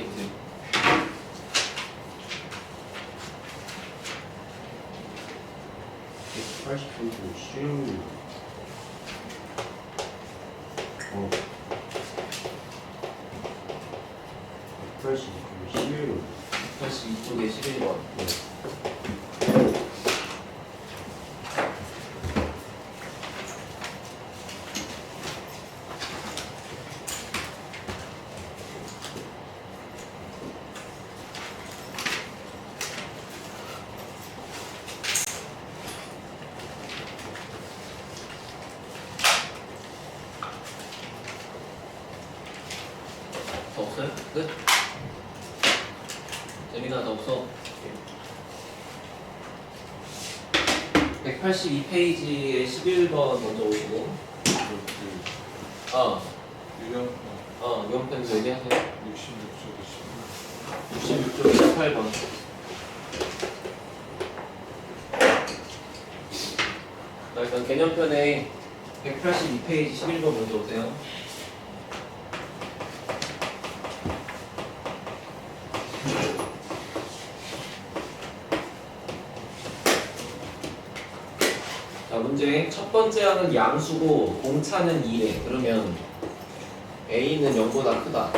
포인트. 180cm 쉬운 180cm 82쪽에 11번. 더 없어요? 끝? 재민아 더 없어? 182페이지에 11번 먼저 오시고 유형 유형편도 얘기하세요. 66쪽에 66쪽 18번. 자, 일단 개념편에 182페이지 11번 먼저 오세요. 자, 문제 첫 번째 항은 양수고 공차는 2래. 그러면 A는 0보다 크다.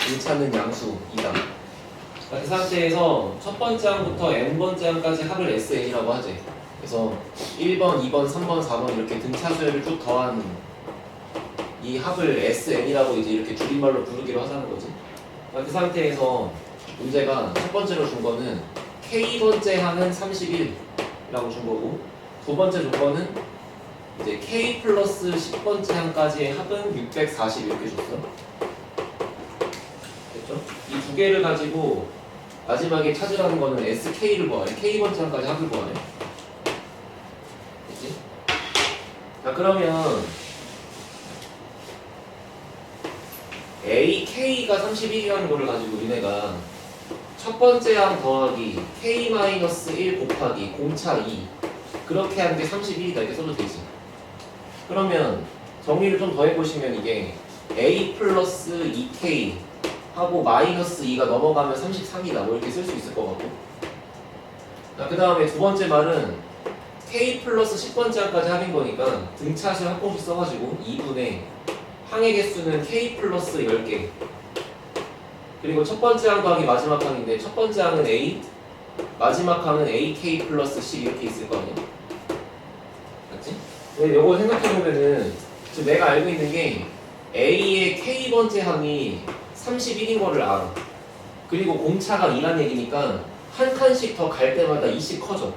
공차는 양수 2다. 자, 그 상태에서 첫 번째 항부터 n번째 항까지 합을 SN이라고 하지. 그래서 1번, 2번, 3번, 4번 이렇게 등차수열을 쭉 더한 이 합을 SN이라고 이제 이렇게 줄임말로 부르기로 하자는 거지. 자, 그 상태에서 문제가 첫 번째로 준 거는 K번째 항은 31이라고 준 거고, 두 번째 조건은 이제 K 플러스 10번째 항까지의 합은 640 이렇게 줬어. 됐죠? 이 두 개를 가지고 마지막에 찾으라는 거는 SK를 구하래. K번째 항까지 합을 구하래. 됐지? 자, 그러면 AK가 31이라는 거를 가지고 우리네가 첫 번째 항 더하기 K-1 곱하기 공차 2 그렇게 하는 게 31이다 이렇게 써도 되지. 그러면 정리를 좀 더 해보시면 이게 A 플러스 2K 하고 마이너스 2가 넘어가면 33이다 뭐 이렇게 쓸 수 있을 것 같고, 그 다음에 두 번째 말은 K 플러스 10번째 항까지 합인 거니까 등차수 합공식 써가지고 2분의 항의 개수는 K 플러스 10개, 그리고 첫 번째 항 더하기 마지막 항인데 첫 번째 항은 A, 마지막 항은 AK 플러스 10 이렇게 있을 거 아니야? 맞지? 근데 요거 생각해보면은 지금 내가 알고 있는 게 A의 K번째 항이 31인 거를 알아. 그리고 공차가 2란 얘기니까 한 칸씩 더 갈 때마다 2씩 커져.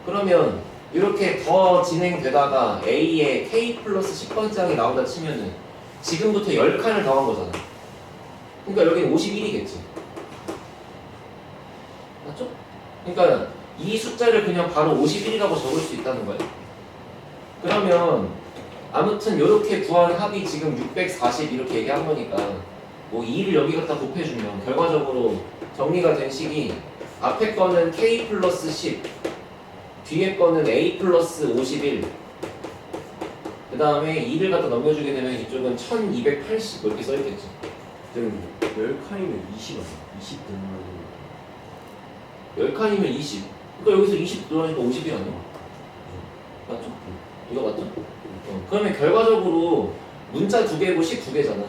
그러면 이렇게 더 진행되다가 A의 K 플러스 10번째 항이 나온다 치면은 지금부터 10칸을 더한 거잖아. 그러니까 여기는 51이겠지. 맞죠? 그러니까 이 숫자를 그냥 바로 51이라고 적을 수 있다는 거예요. 그러면 아무튼 이렇게 구한 합이 지금 640 이렇게 얘기한 거니까 뭐 2를 여기 갖다 곱해주면 결과적으로 정리가 된 식이 앞에 거는 K 플러스 10, 뒤에 거는 A 플러스 51, 그 다음에 2를 갖다 넘겨주게 되면 이쪽은 1280 이렇게 써있겠지. 그럼 10칸이면 20 아니야? 20 되는 10칸이면 20. 그러니까 여기서 20 들어가니까 50이 아니야? 맞죠? 이거 맞죠? 그러면 결과적으로 문자 2개고 식 2개잖아.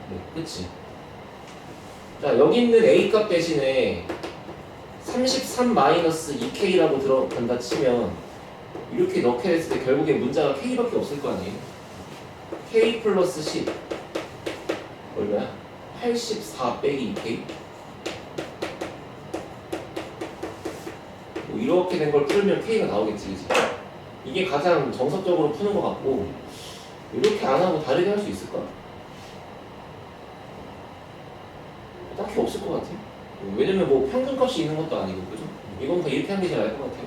네, 그치? 자, 여기 있는 A 값 대신에 33-2K라고 들어간다 치면 이렇게 넣게 됐을 때 결국에 문자가 K밖에 없을 거 아니에요? K 플러스 10 얼마야? 84 빼기 2K? 뭐 이렇게 된 걸 풀면 K가 나오겠지, 그치? 이게 가장 정석적으로 푸는 것 같고, 이렇게 안 하고 다르게 할 수 있을까? 딱히 없을 것 같아. 왜냐면 뭐 평균값이 있는 것도 아니고, 그죠? 이건 다 이렇게 하는 게 제일 나을 것 같아요.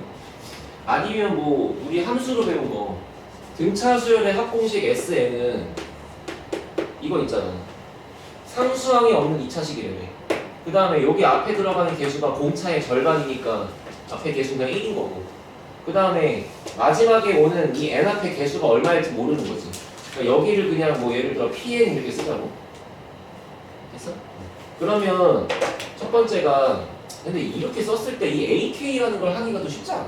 아니면 뭐 우리 함수로 배운 거 등차 수열의 합공식 SN은 이거 있잖아. 상수항이 없는 2차식이래매. 그 다음에 여기 앞에 들어가는 개수가 공차의 절반이니까 앞에 개수는 1인 거고, 그 다음에 마지막에 오는 이 n 앞의 개수가 얼마일지 모르는 거지. 그러니까 여기를 그냥 뭐 예를 들어 pn 이렇게 쓰자고. 됐어? 그러면 첫 번째가 근데 이렇게 썼을 때 이 AK라는 걸 하기가 더 쉽지 않아?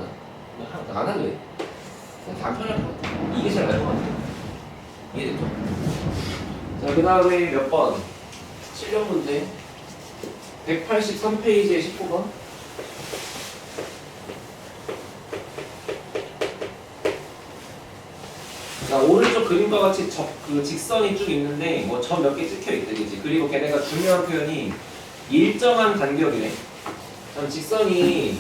안 할래? 그냥 단편할 것 같아. 이게 제일 나을 것 같아. 이해됐죠? 자, 그 다음에 몇 번? 7번 문제 183페이지에 19번. 자, 오른쪽 그림과 같이 그 직선이 쭉 있는데 뭐 점 몇 개 찍혀 있대, 그지? 그리고 걔네가 중요한 표현이 일정한 간격이래. 그럼 직선이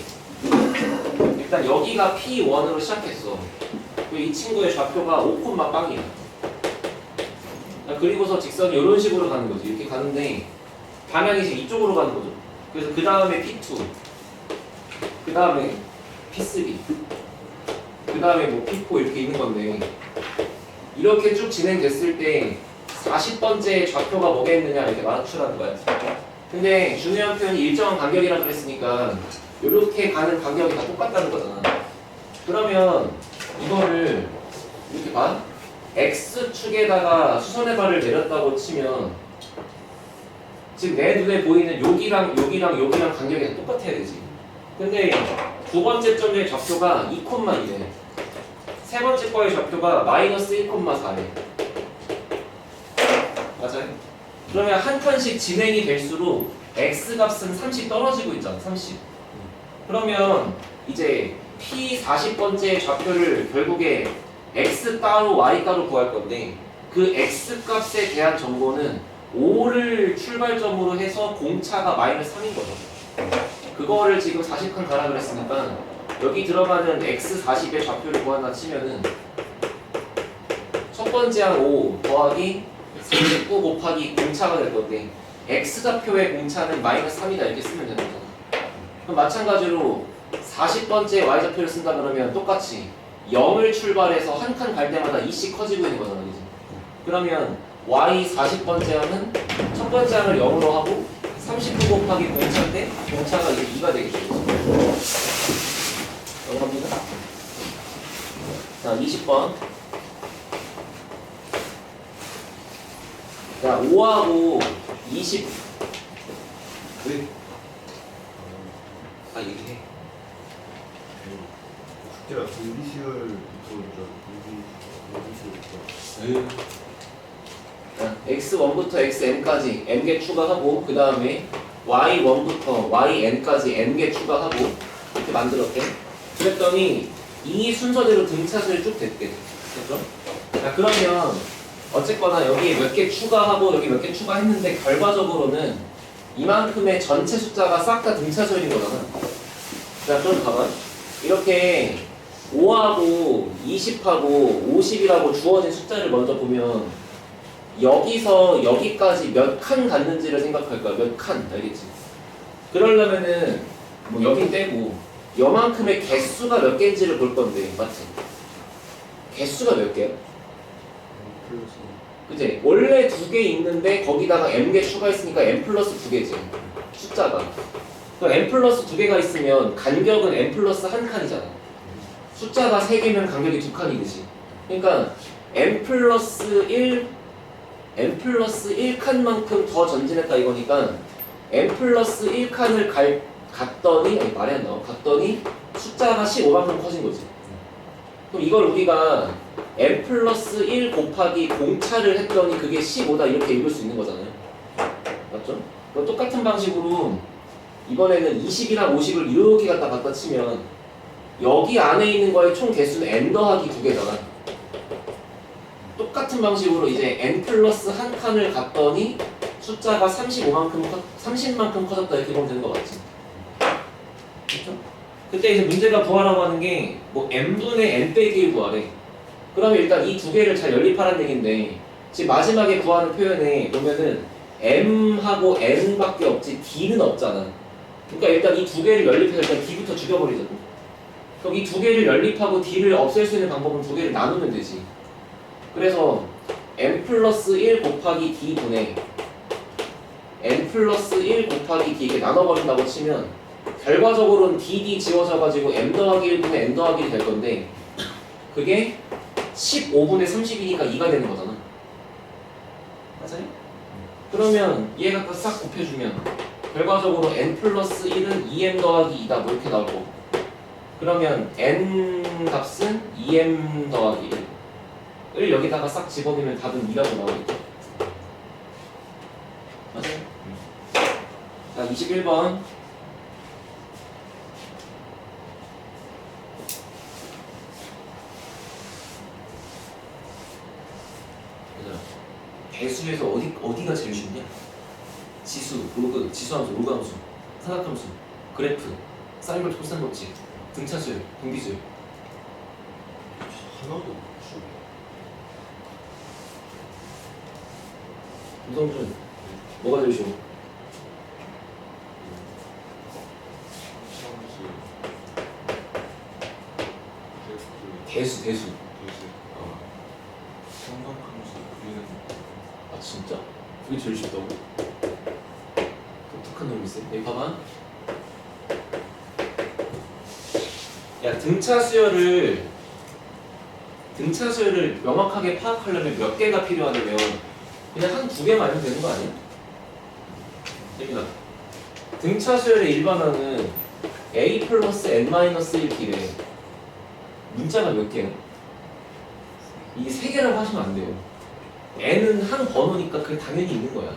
일단 여기가 P1으로 시작했어. 이 친구의 좌표가 5, 빵이야. 그리고서 직선이 이런 식으로 가는 거지. 이렇게 가는데 방향이 지금 이쪽으로 가는 거죠. 그래서 그 다음에 P2, 그 다음에 P3, 그 다음에 뭐 P4 이렇게 있는 건데 이렇게 쭉 진행됐을 때 40번째 좌표가 뭐겠느냐 이렇게 맞추라는 거야. 근데 중요한 표현이 일정한 간격이라 그랬으니까 이렇게 가는 간격이 다 똑같다는 거잖아. 그러면 이거를 이렇게 봐. X축에다가 수선의 발을 내렸다고 치면 지금 내 눈에 보이는 여기랑 간격이 다 똑같아야 되지. 근데 두 번째 점의 좌표가 2,2래. 세 번째 거의 좌표가 마이너스 1,4래. 맞아요? 그러면 한 칸씩 진행이 될수록 X 값은 30 떨어지고 있잖아. 30. 그러면 이제 P 40번째 좌표를 결국에 X 따로 Y 따로 구할 건데 그 X 값에 대한 정보는 5를 출발점으로 해서 공차가 마이너스 3인 거죠. 그거를 지금 40칸 가라 그랬으니까 여기 들어가는 X 40의 좌표를 구한다 치면은 첫 번째 항 5 더하기 39 곱하기 공차가 될 건데 X 좌표의 공차는 마이너스 3이다 이렇게 쓰면 되는 거잖아. 그럼 마찬가지로 40번째 Y 좌표를 쓴다 그러면 똑같이 0을 출발해서 한 칸 갈 때마다 2씩 커지고 있는 거잖아, 그지? 그러면 Y 40번째 항은 첫 번째 항을 0으로 하고 39 곱하기 공차인데 공차가 이제 2가 되겠죠. 넘어갑니다. 자, 20번. 자, 5하고 20. 왜? 아, 얘기해. 숙제가 분비시열부터 자, x1부터 xm까지 m개 추가하고 그 다음에 y1부터 yn까지 n개 추가하고 이렇게 만들었대. 그랬더니 이 순서대로 등차수를 쭉 됐대. 됐죠? 자, 그러면 어쨌거나 여기 몇 개 추가하고 여기 몇 개 추가했는데 결과적으로는 이만큼의 전체 숫자가 싹 다 등차수인 거잖아. 자, 그럼 봐봐. 이렇게 5하고 20하고 50이라고 주어진 숫자를 먼저 보면 여기서 여기까지 몇 칸 갔는지를 생각할 거야. 몇 칸, 알겠지? 그러려면은 뭐 여긴 떼고 요만큼의 개수가 몇 개인지를 볼 건데, 맞지? 개수가 몇 개야? 그치? 원래 2개 있는데 거기다가 m개 추가했으니까 m 플러스 2개지 숫자가. 그럼 m 플러스 2개가 있으면 간격은 m 플러스 1칸이잖아. 숫자가 3개면 간격이 2칸이듯이. 그러니까 m 플러스 1칸만큼 더 전진했다 이거니까 m 플러스 1칸을 갔더니 아니 말이 안 나와. 갔더니 숫자가 15만큼 커진 거지. 그럼 이걸 우리가 m 플러스 1 곱하기 공차를 했더니 그게 15다 이렇게 읽을 수 있는 거잖아요. 맞죠? 그럼 똑같은 방식으로 이번에는 20이랑 50을 이렇게 갖다 치면 여기 안에 있는 거의 총 개수는 n 더하기 2개잖아. 똑같은 방식으로 이제 n 플러스 1칸을 갔더니 숫자가 30만큼 커졌다 이렇게 보면 되는 거 맞지? 그렇죠? 그때 이제 문제가 구하라고 하는 게 뭐 n분의 n 빼기 1 구하래. 그러면 일단 이 두 개를 잘 연립하라는 얘기인데 지금 마지막에 구하는 표현에 보면은 m하고 n밖에 없지 d는 없잖아. 그러니까 일단 이 두 개를 연립해서 일단 d부터 죽여버리자. 그럼 이 두 개를 연립하고 d를 없앨 수 있는 방법은 두 개를 나누면 되지. 그래서 n 플러스 1 곱하기 d 분의 n 플러스 1 곱하기 d 이렇게 나눠버린다고 치면 결과적으로는 dd 지워져가지고 m 더하기 1분의 n 더하기 1이 될 건데 그게 15분의 30이니까 2가 되는 거잖아. 맞아요? 그러면 얘가 딱 싹 곱해주면 결과적으로 n 플러스 1은 2m 더하기 2다 뭐 이렇게 나올 거고, 그러면 n 값은 2m 더하기 1을 여기다가 싹 집어넣으면 답은 2라고 나오겠죠. 맞아요? 자, 21번. 배수에서 어디가 제일 쉽냐? 지수, 로그, 지수함수, 로그함수, 사각함수, 그래프, 사인골, 코사인법칙, 등차수열, 공비수열. 하나도 없어. 김성준, 뭐가 제일 쉬워? 대수. 아 진짜? 그게 제일 쉽다고? 독특한 놈이세. 여기 봐봐. 야, 등차수열을 명확하게 파악하려면 몇 개가 필요하냐면 그냥 한 두 개만 알면 되는 거 아니야? 여기다 등차수열의 일반화는 a 플러스 n-1 길에 문자가 몇 개야? 이게 세 개라고 하시면 안 돼요. n은 한 번호니까 그게 당연히 있는 거야.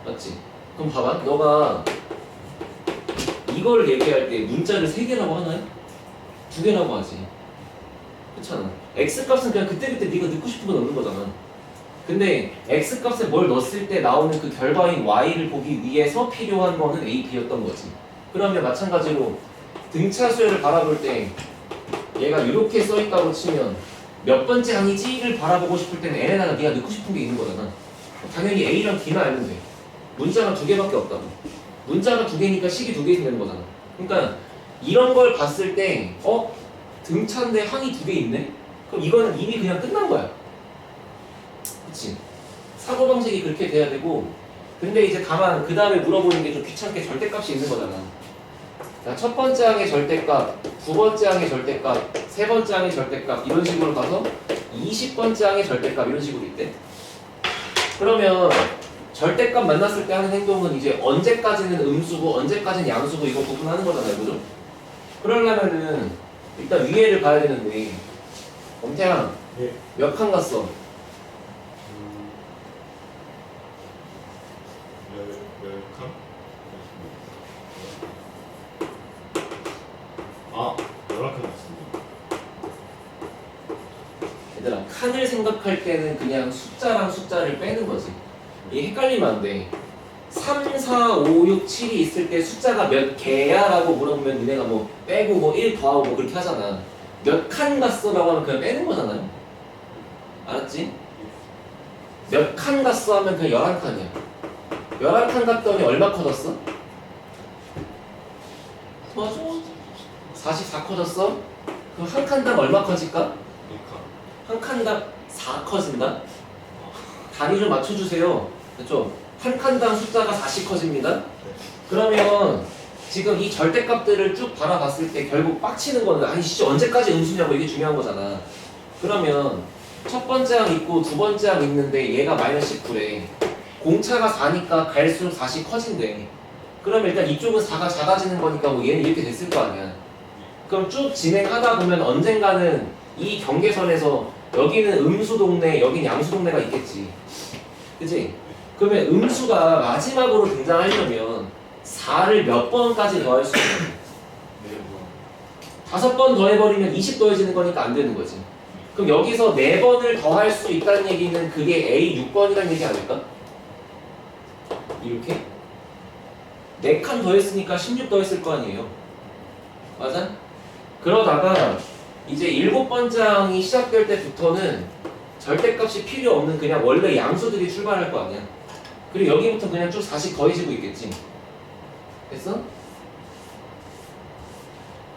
맞지? 그럼 봐봐. 너가 이걸 얘기할 때 문자를 세 개라고 하나요? 두 개라고 하지. 그렇잖아. x값은 그냥 그때그때 네가 넣고 싶은 거 넣는 거잖아. 근데 x값에 뭘 넣었을 때 나오는 그 결과인 y를 보기 위해서 필요한 거는 a, b였던 거지. 그러면 마찬가지로 등차수열을 바라볼 때 얘가 이렇게 써있다고 치면 몇 번째 항이지를 바라보고 싶을 때는 n에다가 네가 넣고 싶은 게 있는 거잖아. 당연히 a랑 b만 알면 돼. 문자가 두 개밖에 없다고. 문자가 두 개니까 식이 두 개 생기는 거잖아. 그러니까 이런 걸 봤을 때 등차인데 항이 두 개 있네? 그럼 이거는 이미 그냥 끝난 거야. 그치? 사고방식이 그렇게 돼야 되고, 근데 이제 다만 그 다음에 물어보는 게 좀 귀찮게 절대값이 있는 거잖아. 자, 첫 번째 항의 절대값, 두 번째 항의 절대값, 세 번째 항의 절대값 이런 식으로 가서 20번째 항의 절대값 이런 식으로 있대. 그러면 절대값 만났을 때 하는 행동은 이제 언제까지는 음수고 언제까지는 양수고 이거 구분하는 거잖아요, 그죠? 그러려면은 일단 위에를 봐야 되는데, 엄태양 예. 몇 칸 갔어? 웰컴? 아, 11칸 맞습니다. 얘들아, 칸을 생각할 때는 그냥 숫자랑 숫자를 빼는 거지. 이게 헷갈리면 안 돼. 3, 4, 5, 6, 7이 있을 때 숫자가 몇 개야? 라고 물어보면 니네가 뭐 빼고 뭐 1 더하고 뭐 그렇게 하잖아. 몇 칸 갔어? 라고 하면 그냥 빼는 거잖아요. 알았지? 몇 칸 갔어? 하면 그냥 11칸이야. 11칸 갔더니 얼마 커졌어? 도와줘. 44 커졌어? 그럼 한 칸당 얼마 커질까? 한 칸당 4 커진다? 단위 좀 맞춰주세요. 그렇죠? 한 칸당 숫자가 4씩 커집니다. 그러면 지금 이 절대값들을 쭉 바라봤을 때 결국 빡치는 거는 아니 진짜 언제까지 음수냐고 이게 중요한 거잖아. 그러면 첫 번째 항 있고 두 번째 항 있는데 얘가 마이너스 19래. 공차가 4니까 갈수록 4씩 커진대. 그러면 일단 이쪽은 4가 작아지는 거니까 뭐 얘는 이렇게 됐을 거 아니야. 그럼 쭉 진행하다 보면 언젠가는 이 경계선에서 여기는 음수 동네, 여기는 양수 동네가 있겠지. 그치? 그러면 음수가 마지막으로 등장하려면 4를 몇 번까지 더할 수 있는? 5번 더해버리면 20 더해지는 거니까 안 되는 거지. 그럼 여기서 4번을 더할 수 있다는 얘기는 그게 A 6번이라는 얘기 아닐까? 이렇게? 4칸 더했으니까 16 더했을 거 아니에요. 맞아? 그러다가 이제 7번째 항이 시작될 때부터는 절대값이 필요 없는 그냥 원래 양수들이 출발할 거 아니야. 그리고 여기부터 그냥 쭉 4씩 더해지고 있겠지. 됐어?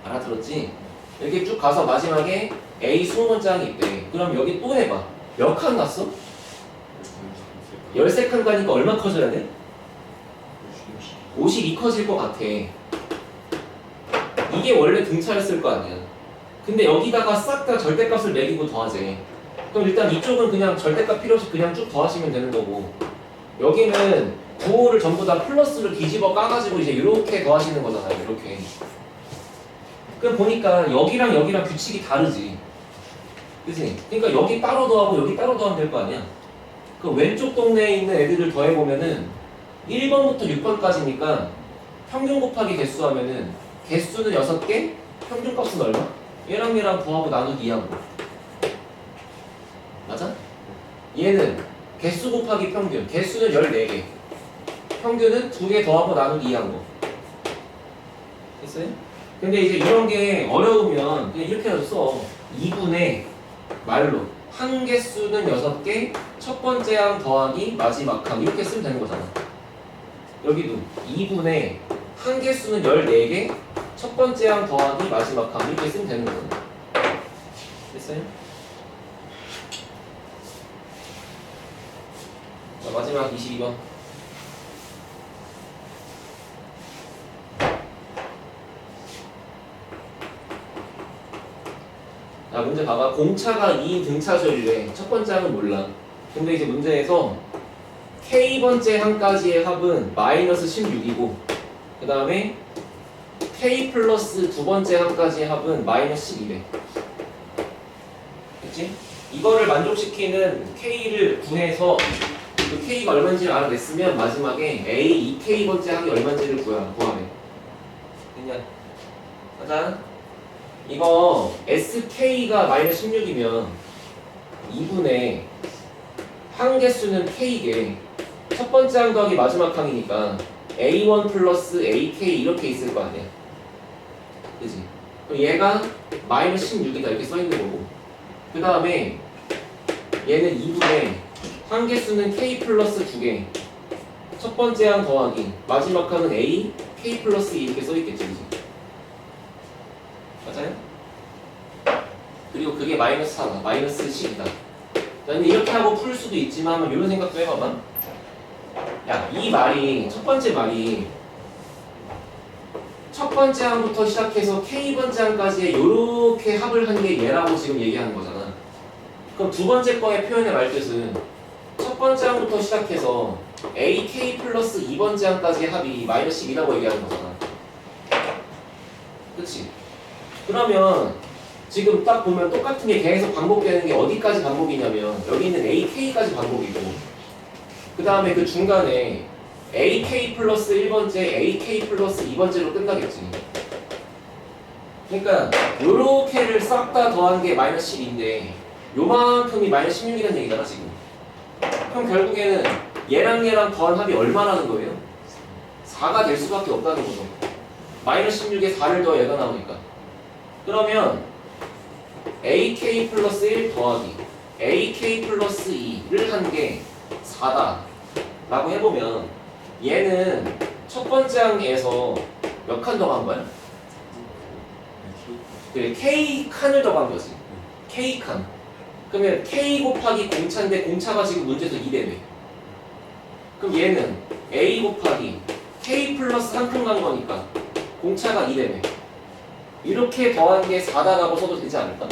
알아들었지? 이렇게 쭉 가서 마지막에 A 20번째 항이 있대. 그럼 여기 또 해봐. 몇 칸 갔어? 13칸 가니까 얼마 커져야 돼? 52 커질 것 같아. 이게 원래 등차였을 거 아니야. 근데 여기다가 싹 다 절대값을 매기고 더하지. 그럼 일단 이쪽은 그냥 절대값 필요 없이 그냥 쭉 더하시면 되는 거고, 여기는 부호를 전부 다 플러스로 뒤집어 까가지고 이제 이렇게 더하시는 거잖아요. 이렇게. 그럼 보니까 여기랑 여기랑 규칙이 다르지. 그치? 그러니까 여기 따로 더하고 여기 따로 더하면 될 거 아니야. 그 왼쪽 동네에 있는 애들을 더해보면은 1번부터 6번까지니까 평균 곱하기 개수 하면은 개수는 6개, 평균값은 얼마? 얘랑 얘랑 더하고 나누기 2하고. 맞아? 얘는 개수 곱하기 평균, 개수는 14개, 평균은 2개 더하고 나누기 2한 거. 됐어요? 근데 이제 이런 게 어려우면 그냥 이렇게 해서 써. 2분의 말로 한 개수는 6개, 첫 번째 항 더하기 마지막 항 이렇게 쓰면 되는 거잖아. 여기도 2분의 한 개수는 14개, 첫 번째 항 더하기 마지막 항 이렇게 쓰면 되는 거잖아. 됐어요? 자, 마지막 22번. 자, 문제 봐봐. 공차가 2인 등차절이래. 첫 번째 항은 몰라. 근데 이제 문제에서 K번째 항까지의 합은 마이너스 16이고 그 다음에 K 플러스 두 번째 항까지의 합은 마이너스 12래. 그치? 이거를 만족시키는 K를 구해서 그 K가 얼마인지를 알아냈으면 마지막에 A 2K번째 항이 얼마인지를 구하래. 그냥 가자. 이거 SK가 마이너스 16이면 2분의 항 개수는 K개, 첫 번째 항 더하기 마지막 항이니까 A1 플러스 AK 이렇게 있을 거 아니야. 그치? 그럼 얘가 마이너스 16이다 이렇게 써있는 거고 그 다음에 얘는 2분의 항 개수는 K 플러스 2개, 첫 번째 항 더하기 마지막 항은 A, K 플러스 2 이렇게 써있겠지. 그치? 맞아요? 그리고 그게 마이너스 4다. 마이너스 10이다. 근데 이렇게 하고 풀 수도 있지만 한번 이런 생각도 해봐봐. 야, 이 말이 첫 번째 말이 첫 번째 항부터 시작해서 K번째 항까지의 요렇게 합을 한 게 얘라고 지금 얘기하는 거잖아. 그럼 두 번째 거의 표현의 말뜻은 첫 번째 항부터 시작해서 AK 플러스 2번째 항까지의 합이 마이너스 10이라고 얘기하는 거잖아. 그치? 그러면 지금 딱 보면 똑같은 게 계속 반복되는 게 어디까지 반복이냐면 여기 있는 AK까지 반복이고 그 다음에 그 중간에 AK 플러스 1번째, AK 플러스 2번째로 끝나겠지. 그러니까 요렇게를 싹 다 더한 게 마이너스 10인데 요만큼이 마이너스 16이라는 얘기잖아 지금. 그럼 결국에는 얘랑 얘랑 더한 합이 얼마라는 거예요? 4가 될 수밖에 없다는 거죠. 마이너스 16에 4를 더해 얘가 나오니까. 그러면 AK 플러스 1 더하기 AK 플러스 2를 한 게 4다 라고 해보면 얘는 첫 번째 항에서 몇 칸 더한 거야? 그래, K 칸을 더한 거지. K 칸. 그러면 K 곱하기 공차인데 공차가 지금 문제에서 2대네. 그럼 얘는 A 곱하기 K 플러스 한 칸 간 거니까 공차가 2대네. 이렇게 더한 게 4다라고 써도 되지 않을까?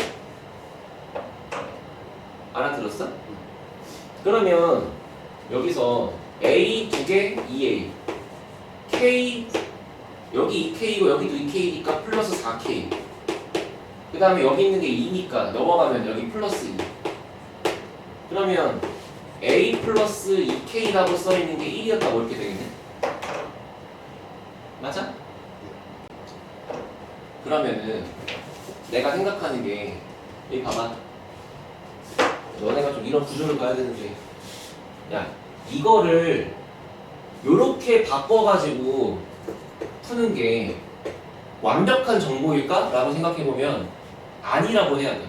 알아들었어? 그러면 여기서 A 2개 2A K 여기 2K고 여기도 2K니까 플러스 4K 그 다음에 여기 있는 게 2니까 넘어가면 여기 플러스 2 그러면 A 플러스 2K라고 써있는 게 1이었다고 이렇게 되겠네? 맞아? 그러면은 내가 생각하는 게 여기 봐봐. 너네가 좀 이런 구조를 봐야 되는데 야 이거를 요렇게 바꿔가지고 푸는 게 완벽한 정보일까? 라고 생각해보면 아니라고 해야 돼.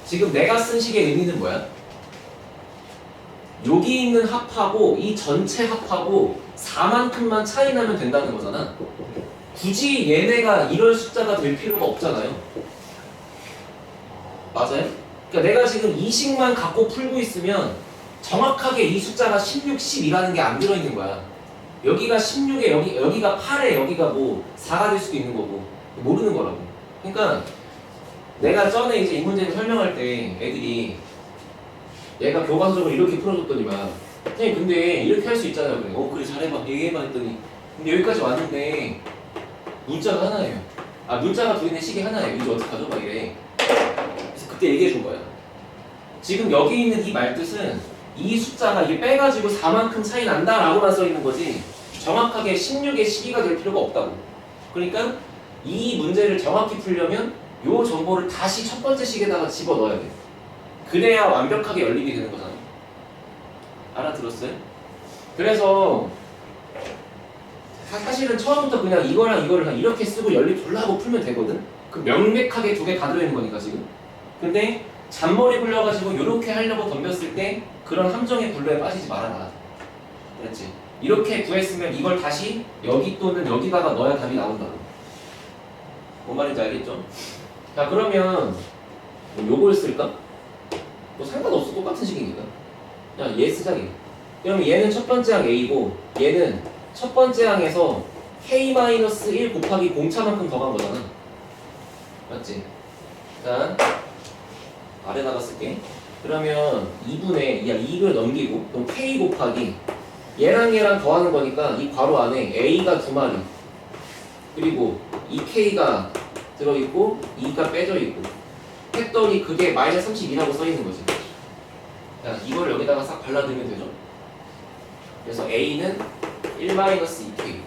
지금 내가 쓴 식의 의미는 뭐야? 여기 있는 합하고 이 전체 합하고 4만큼만 차이 나면 된다는 거잖아. 굳이 얘네가 이럴 숫자가 될 필요가 없잖아요. 맞아요? 그러니까 내가 지금 이 식만 갖고 풀고 있으면 정확하게 이 숫자가 16, 12라는 게 안 들어있는 거야. 여기가 16에 여기가 8에 여기가 뭐 4가 될 수도 있는 거고 모르는 거라고. 그러니까 내가 전에 이제 이 문제를 설명할 때 애들이 얘가 교과서적으로 이렇게 풀어줬더니만 선생님 근데 이렇게 할 수 있잖아요. 그래. 그래 잘해봐. 얘기해봐 했더니 근데 여기까지 왔는데 문자가 하나예요. 아 문자가 둘인데 식이 하나예요. 이제 어떡하죠? 막 이래. 그래서 그때 얘기해 준 거야. 지금 여기 있는 이 말뜻은 이 숫자가 이게 빼가지고 4만큼 차이 난다라고만 써 있는 거지 정확하게 16의 시기가 될 필요가 없다고. 그러니까 이 문제를 정확히 풀려면 요 정보를 다시 첫 번째 식에다가 집어 넣어야 돼. 그래야 완벽하게 연립이 되는 거잖아. 알아들었어요? 그래서 사실은 처음부터 그냥 이거랑 이거를 그냥 이렇게 쓰고 연립 졸라 하고 풀면 되거든? 그 명백하게 두 개 다 들어있는 거니까 지금. 근데 잔머리 굴려가지고 이렇게 하려고 덤볐을 때 그런 함정의 굴레에 빠지지 말아라. 그렇지? 이렇게 구했으면 이걸 다시 여기 또는 여기다가 넣어야 답이 나온다고. 뭔 말인지 알겠죠? 자 그러면 요걸 쓸까? 뭐 상관없어. 똑같은 식이니까. 야, 얘 쓰자 얘. 그럼 얘는 첫 번째 항 A고 얘는 첫 번째 항에서 K-1 곱하기 공차만큼 더 간 거잖아. 맞지? 자 아래다가 쓸게. 그러면 2분의 2를 넘기고 그럼 K 곱하기 얘랑 얘랑 더하는 거니까 이 괄호 안에 A가 2마리 그리고 이 K가 들어있고 2가 빼져있고 했더니 그게 마이너스 32라고 써있는 거지. 자, 이걸 여기다가 싹 발라두면 되죠. 그래서 A는 1-2K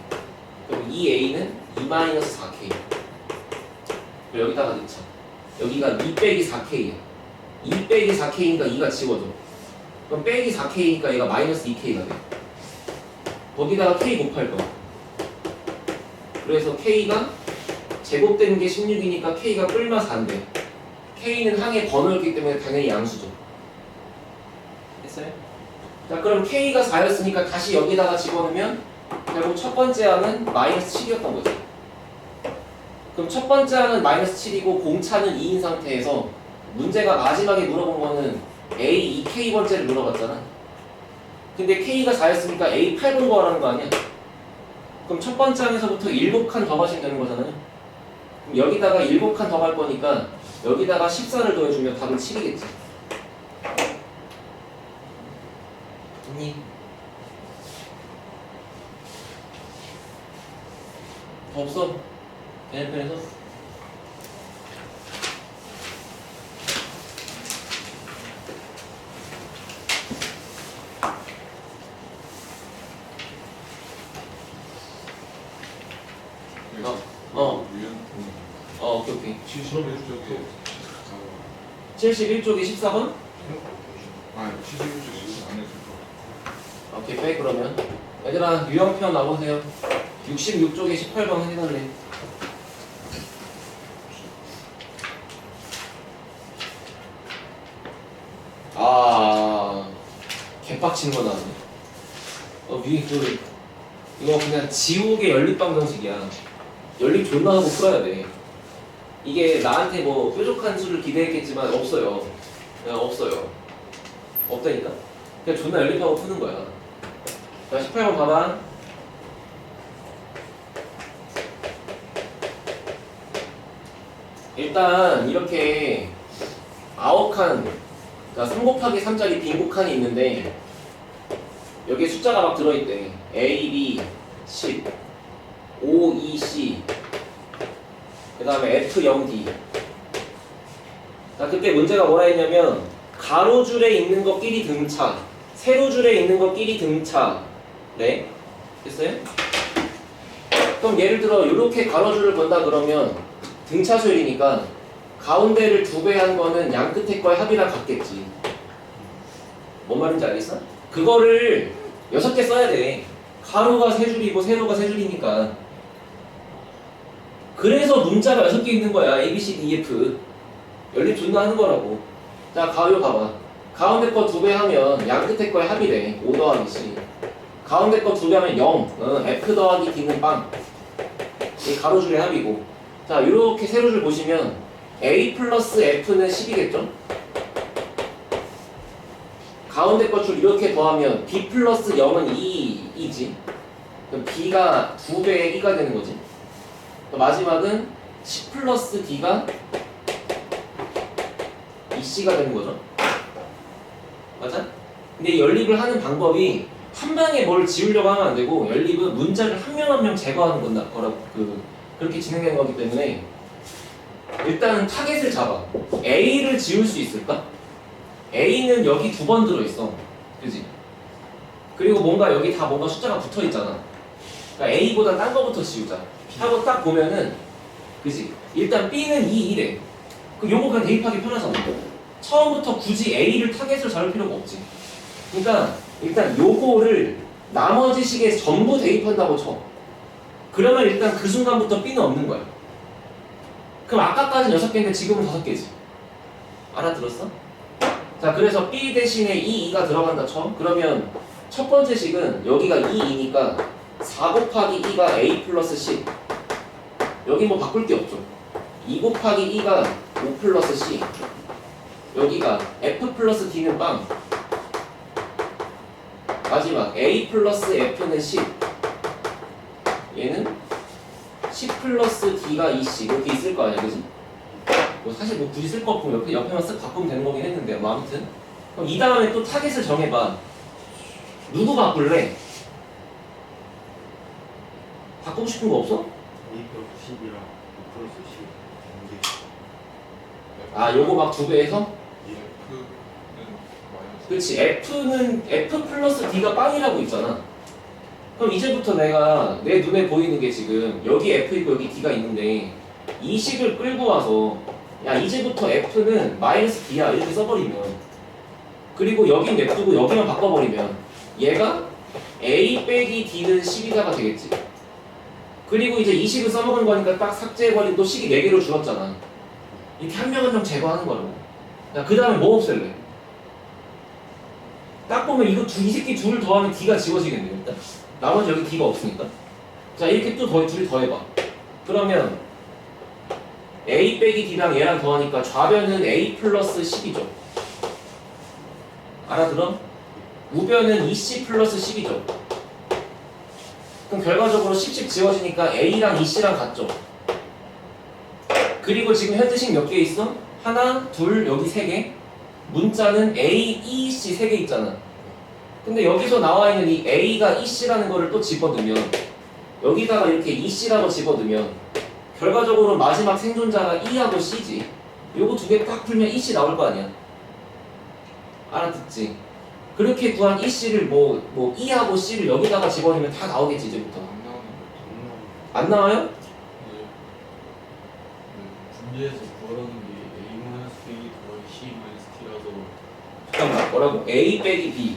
그럼 이 A는 2-4K 그리고 여기다가 넣자. 여기가 2 빼기 4K야. 2 빼기 4K니까 2가 지워져. 그럼 빼기 4K니까 얘가 마이너스 2K가 돼. 거기다가 K 곱할 거야. 그래서 K가 제곱되는 게 16이니까 K가 뿔마 4인데 K는 항의 번호였기 때문에 당연히 양수죠. 됐어요? 자 그럼 K가 4였으니까 다시 여기다가 집어넣으면 결국 첫 번째 항은 마이너스 7이었던 거죠. 그럼 첫 번째 항은 마이너스 7이고 공차는 2인 상태에서 문제가 마지막에 물어본 거는 A 2K 번째를 물어봤잖아. 근데 K가 4였으니까 A 8번 구하라는 거 아니야? 그럼 첫 번째 항에서부터 7칸 더 가시면 되는 거잖아요. 그럼 여기다가 7칸 더 갈 거니까 여기다가 14를 더해주면 답은 7이겠지. 됐니? 더 없어? 걔네편에서? 오케이. 71쪽이 14번? 아니 71쪽이 안 했을 거. 오케이, 빼 그러면. 얘들아, 유형표 나오세요. 66쪽에 18번 해달래. 개빡치는 거 나왔네. 이거 그냥 지옥의 연립방정식이야. 연립 존나 하고 풀어야 돼. 이게 나한테 뭐 뾰족한 수를 기대했겠지만 없어요. 그냥 없어요. 없다니까? 그냥 존나 연립하고 푸는 거야. 자, 18번 봐봐. 일단 이렇게 9칸, 그러니까 3 곱하기 3짜리 빈곡칸이 있는데 여기에 숫자가 막 들어있대. A, B, 10, O, E, C, 그 다음에 F, 0, D. 자, 그때 문제가 뭐라 했냐면 가로줄에 있는 것끼리 등차, 세로줄에 있는 것끼리 등차. 네? 됐어요? 그럼 예를 들어 이렇게 가로줄을 본다 그러면 등차수열이니까 가운데를 2배 한 거는 양 끝에 거의 합이랑 같겠지. 뭔 말인지 알겠어? 그거를 6개 써야 돼. 가로가 3줄이고 세로가 3줄이니까. 그래서 문자가 6개 있는 거야. A, B, C, D, E, F. 연립 존나 하는 거라고. 자, 가로 봐봐. 가운데 거 2배 하면 양 끝에 거의 합이래. 5 더하기 C. 가운데 거 2배 하면 0. F 더하기 D는 빵. 이 가로줄의 합이고. 자, 이렇게 세로줄 보시면 A 플러스 F는 10이겠죠? 가운데 거 줄 이렇게 더하면 B 플러스 0은 2이지. 그럼 B가 2배의 2가 되는 거지. 마지막은 10 플러스 D가 2C가 되는 거죠. 맞아? 근데 이 연립을 하는 방법이 한 방에 뭘 지우려고 하면 안 되고 연립은 문자를 한 명 한 명 제거하는 거라고 그렇게 진행되는 거기 때문에 일단 타겟을 잡아. A를 지울 수 있을까? A는 여기 2번 들어있어. 그지? 그리고 뭔가 여기 다 뭔가 숫자가 붙어있잖아. 그러니까 A보다 딴 거부터 지우자 하고 딱 보면은 그지? 일단 B는 2, 1에 그 요거 그냥 대입하기 편하잖아. 처음부터 굳이 A를 타겟으로 잡을 필요가 없지. 그러니까 일단 요거를 나머지 식에 전부 대입한다고 쳐. 그러면 일단 그 순간부터 B는 없는 거야. 그럼 아까까지는 6개인데 지금은 5개지. 알아들었어? 자, 그래서 B 대신에 2가 들어간다 쳐. 그러면 첫 번째 식은 여기가 2이니까 4 곱하기 2가 A 플러스 C. 여기 뭐 바꿀 게 없죠. 2 곱하기 2가 5 플러스 C. 여기가 F 플러스 D는 빵. 마지막 A 플러스 F는 10. 얘는 10 플러스 D가 2C. 이렇게 있을 거 아니야, 그지? 뭐 사실 뭐 굳이 쓸 거 없고 옆에만 쓱 바꾸면 되는 거긴 했는데 뭐 아무튼 그럼 이 다음에 또 타겟을 정해봐. 누구 바꿀래? 바꾸고 싶은 거 없어? 290이랑 5 플러스 10 아 요거 막 2배해서? F는 마이너스. 그렇지. F는 F 플러스 D가 빵이라고 있잖아. 그럼 이제부터 내가 내 눈에 보이는 게 지금 여기 F 있고 여기 D가 있는데 이 식을 끌고 와서 야 이제부터 F는 마이너스 D야 이렇게 써버리면 그리고 여긴 냅두고 여기만 바꿔버리면 얘가 A 빼기 D는 12가가 되겠지. 그리고 이제 이 식을 써먹은 거니까 딱 삭제해버리고 또 식이 4개로 줄었잖아. 이렇게 한 명 한 명 제거하는 거라고. 그 다음에 뭐 없앨래? 딱 보면 이거 이 새끼 둘 더하면 D가 지워지겠네요. 일단 나머지 여기 D가 없으니까. 자 이렇게 또 둘이 더해봐. 그러면 A 빼기 D랑 얘랑 더하니까 좌변은 A 플러스 10이죠. 알아들어? 우변은 2C 플러스 10이죠. 그럼 결과적으로 10씩 지워지니까 A랑 2C랑 같죠. 그리고 지금 현재식 몇 개 있어? 하나, 둘, 여기 3개. 문자는 A, E, C 3개 있잖아. 근데 여기서 나와 있는 이 A가 EC라는 거를 또 집어넣으면 여기다가 이렇게 EC라고 집어넣으면 결과적으로 마지막 생존자가 E하고 C지. 요거 2개 딱 풀면 EC 나올 거 아니야. 알아듣지? 그렇게 구한 EC를 뭐 E하고 C를 여기다가 집어넣으면 다 나오겠지 이제부터. 안 나오는 거. 안 나와요? 네. 문제에서 구하라는 게 A-A 더하기 C-T라서 잠깐만 뭐라고? A 빼기 B.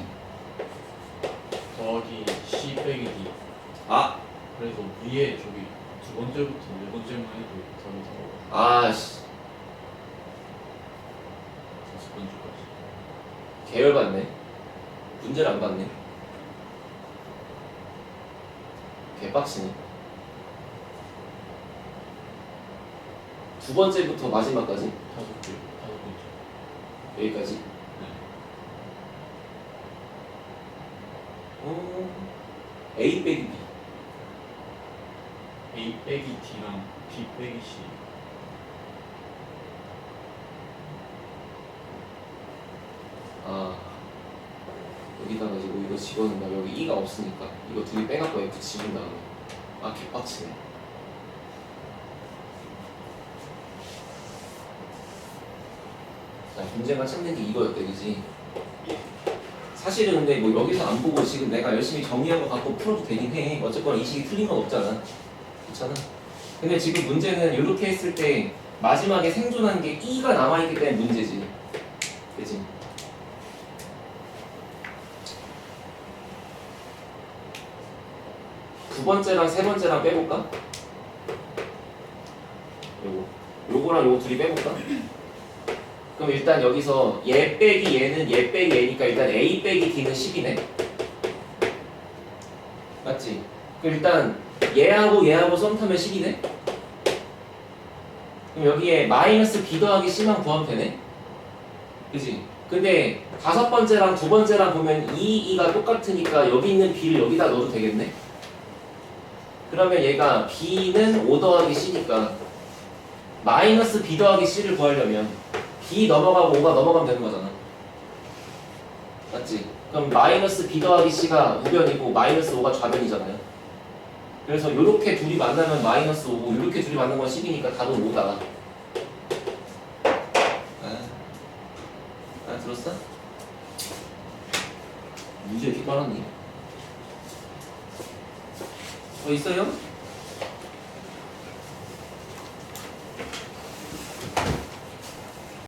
더하기 C 빼기 D. 아, 그래서 위에 저기 2번째부터 4번째만 해도 답이 나와요. 아씨 5번째까지. 계열받네. 문제를 안 받네. 개빡치네. 2번째부터 마지막까지 5개, 5번째. 여기까지. 네. A 빼기 B. A 빼기 D랑 B 빼기 C. 아 여기다가 이제 뭐 이거 집어넣으면 여기 E가 없으니까 이거 둘이 빼갖고 F 집은 다음에 아 개빡치네. 자 문제가 찾는 게 이거였대 그지? 사실은 근데 뭐 여기서 안 보고 지금 내가 열심히 정리한 거 갖고 풀어도 되긴 해. 어쨌거나 이 식이 틀린 건 없잖아. 그렇잖아. 근데 지금 문제는 이렇게 했을 때 마지막에 생존한 게 E가 남아있기 때문에 문제지. 그치? 두 번째랑 세 번째랑 빼볼까? 요거랑 요거 둘이 빼볼까? 그럼 일단 여기서 얘 빼기 얘는 얘 빼기 얘니까 일단 A 빼기 D는 10이네. 맞지? 그럼 일단 얘하고 썸 타면 10이네? 그럼 여기에 마이너스 B 더하기 C만 구하면 되네? 그지? 근데 5번째랑 2번째랑 보면 2가 똑같으니까 여기 있는 B를 여기다 넣어도 되겠네? 그러면 얘가 B는 5 더하기 C니까 마이너스 B 더하기 C를 구하려면 B 넘어가고 5가 넘어가면 되는 거잖아. 맞지? 그럼 마이너스 b 더하기 c가 우변이고 마이너스 5가 좌변이잖아요. 그래서 요렇게 둘이 만나면 마이너스 5고 요렇게 둘이 만나면 건 10이니까 답은 5다. 들었어? 문제 이렇게 깔았니? 있어요?